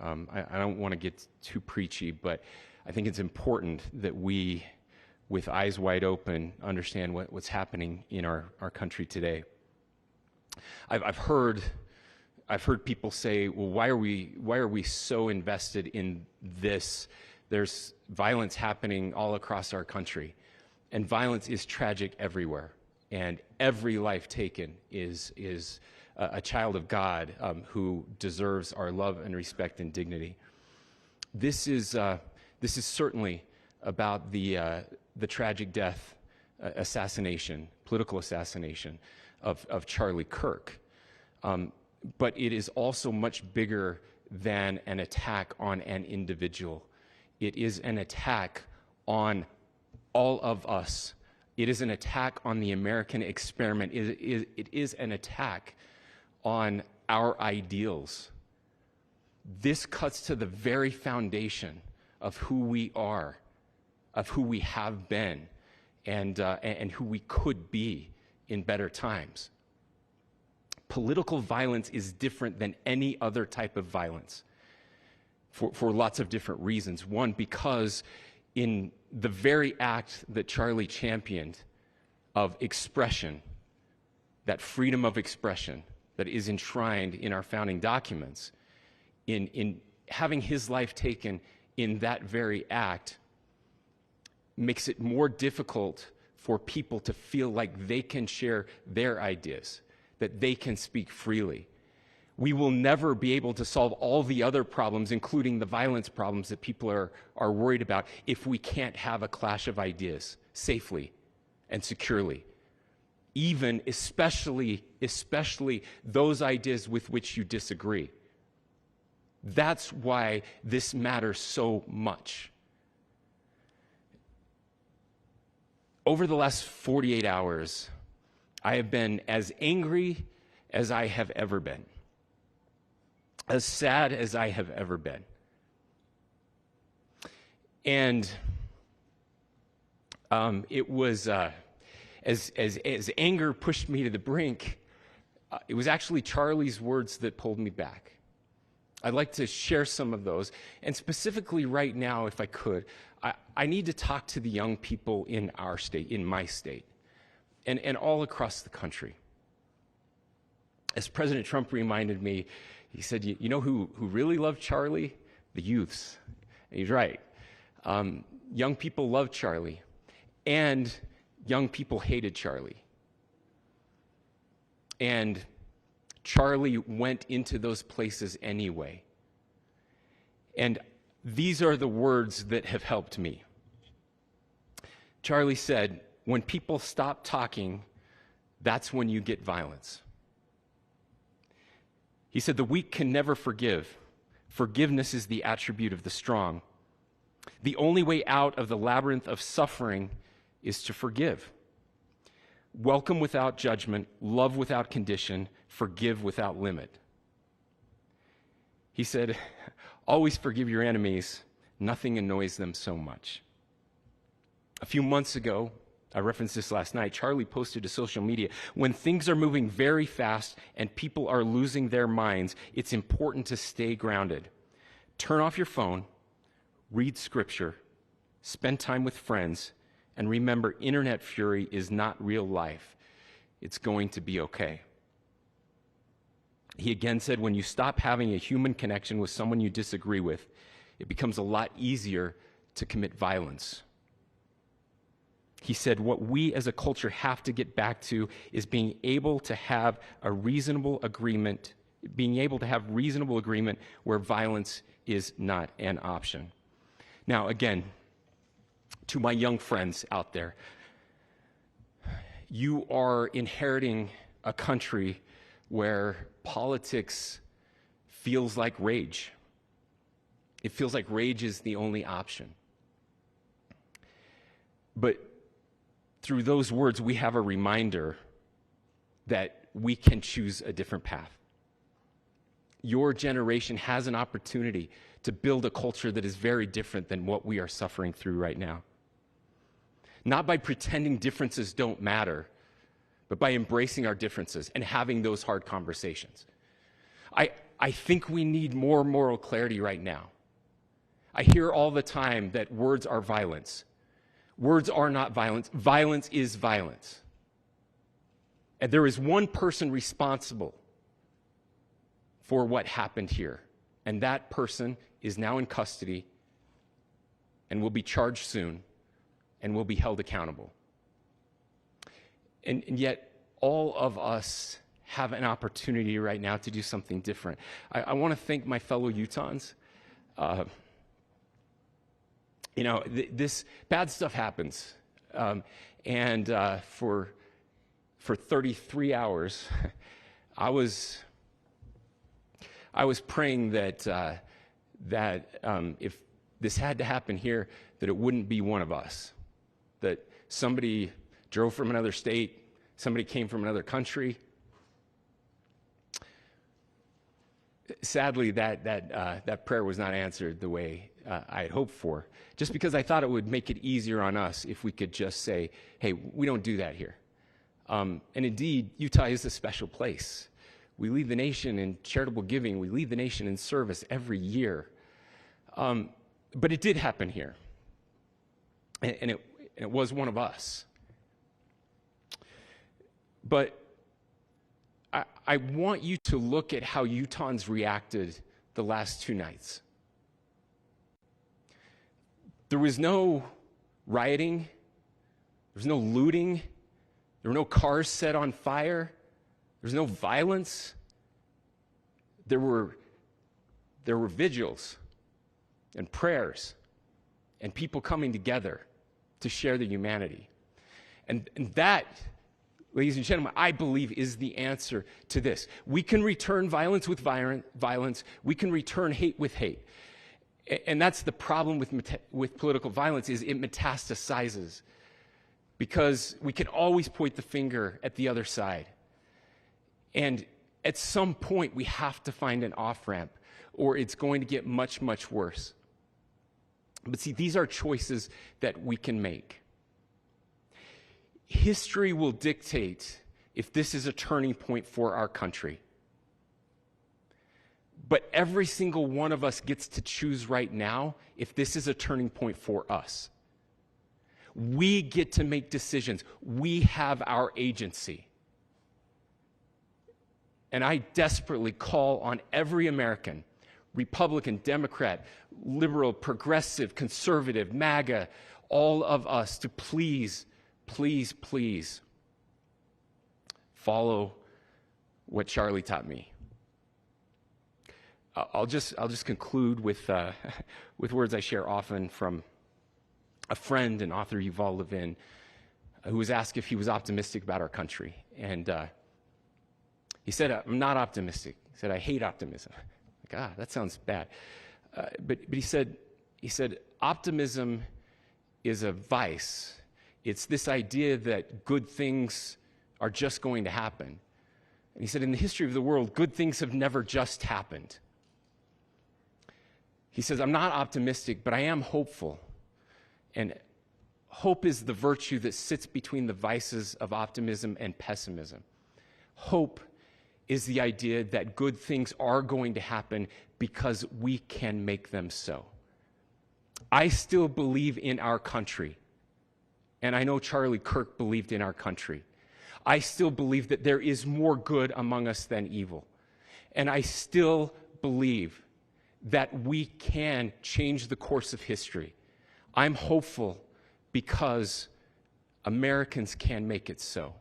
I don't want to get too preachy, but I think it's important that we, with eyes wide open, understand what's happening in our country today. I've heard people say, well, why are we so invested in this? There's violence happening all across our country, and violence is tragic everywhere, and every life taken is a child of God who deserves our love and respect and dignity. This is certainly about the tragic death, political assassination of Charlie Kirk. But it is also much bigger than an attack on an individual. It is an attack on all of us. It is an attack on the American experiment. It is an attack on our ideals. This cuts to the very foundation of who we are, of who we have been, and who we could be in better times. Political violence is different than any other type of violence for lots of different reasons. One, because in the very act that Charlie championed of expression, that freedom of expression that is enshrined in our founding documents, in having his life taken in that very act, makes it more difficult for people to feel like they can share their ideas, that they can speak freely. We will never be able to solve all the other problems, including the violence problems that people are worried about, if we can't have a clash of ideas safely and securely. Even, especially those ideas with which you disagree. That's why this matters so much. Over the last 48 hours, I have been as angry as I have ever been, as sad as I have ever been. And it was, as anger pushed me to the brink, it was actually Charlie's words that pulled me back. I'd like to share some of those. And specifically right now, if I could, I need to talk to the young people in our state, in my state, and all across the country. As President Trump reminded me, he said, you know who really loved Charlie? The youths. And he's right. Young people loved Charlie, and young people hated Charlie. And Charlie went into those places anyway. And these are the words that have helped me. Charlie said, when people stop talking, that's when you get violence. He said, the weak can never forgive. Forgiveness is the attribute of the strong. The only way out of the labyrinth of suffering is to forgive. Welcome without judgment, love without condition, forgive without limit. He said, always forgive your enemies. Nothing annoys them so much. A few months ago, I referenced this last night, Charlie posted to social media, when things are moving very fast and people are losing their minds, it's important to stay grounded. Turn off your phone, read scripture, spend time with friends, and remember, internet fury is not real life. It's going to be okay. He again said, when you stop having a human connection with someone you disagree with, it becomes a lot easier to commit violence. He said, what we as a culture have to get back to is being able to have a reasonable agreement, where violence is not an option. Now, again, to my young friends out there, you are inheriting a country where politics feels like rage. It feels like rage is the only option. But through those words, we have a reminder that we can choose a different path. Your generation has an opportunity to build a culture that is very different than what we are suffering through right now. Not by pretending differences don't matter, but by embracing our differences and having those hard conversations. I I think we need more moral clarity right now. I hear all the time that words are violence. Words are not violence. Violence is violence. And there is one person responsible for what happened here. And that person is now in custody and will be charged soon and will be held accountable. And yet, all of us have an opportunity right now to do something different. I want to thank my fellow Utahns. This bad stuff happens. For 33 hours, I was praying that if this had to happen here, that it wouldn't be one of us. That somebody drove from another state, somebody came from another country. Sadly, that prayer was not answered the way I had hoped for, just because I thought it would make it easier on us if we could just say, hey, we don't do that here. And indeed, Utah is a special place. We lead the nation in charitable giving. We lead the nation in service every year. But it did happen here. And it was one of us. But I want you to look at how Utahns reacted the last 2 nights. There was no rioting. There was no looting. There were no cars set on fire. There was no violence. There were vigils and prayers and people coming together to share the humanity. And that, ladies and gentlemen, I believe is the answer to this. We can return violence with violence. We can return hate with hate. And that's the problem with political violence, is it metastasizes. Because we can always point the finger at the other side. And at some point, we have to find an off-ramp, or it's going to get much, much worse. But see, these are choices that we can make. History will dictate if this is a turning point for our country. But every single one of us gets to choose right now if this is a turning point for us. We get to make decisions. We have our agency. And I desperately call on every American, Republican, Democrat, liberal, progressive, conservative, MAGA, all of us to please, please, please follow what Charlie taught me. I'll just conclude with words I share often from a friend and author, Yuval Levin, who was asked if he was optimistic about our country. And he said, I'm not optimistic. He said, I hate optimism. Like, that sounds bad. But he said, optimism is a vice. It's this idea that good things are just going to happen. And he said, in the history of the world, good things have never just happened. He says, I'm not optimistic, but I am hopeful. And hope is the virtue that sits between the vices of optimism and pessimism. Hope is the idea that good things are going to happen because we can make them so. I still believe in our country. And I know Charlie Kirk believed in our country. I still believe that there is more good among us than evil. And I still believe that we can change the course of history. I'm hopeful because Americans can make it so.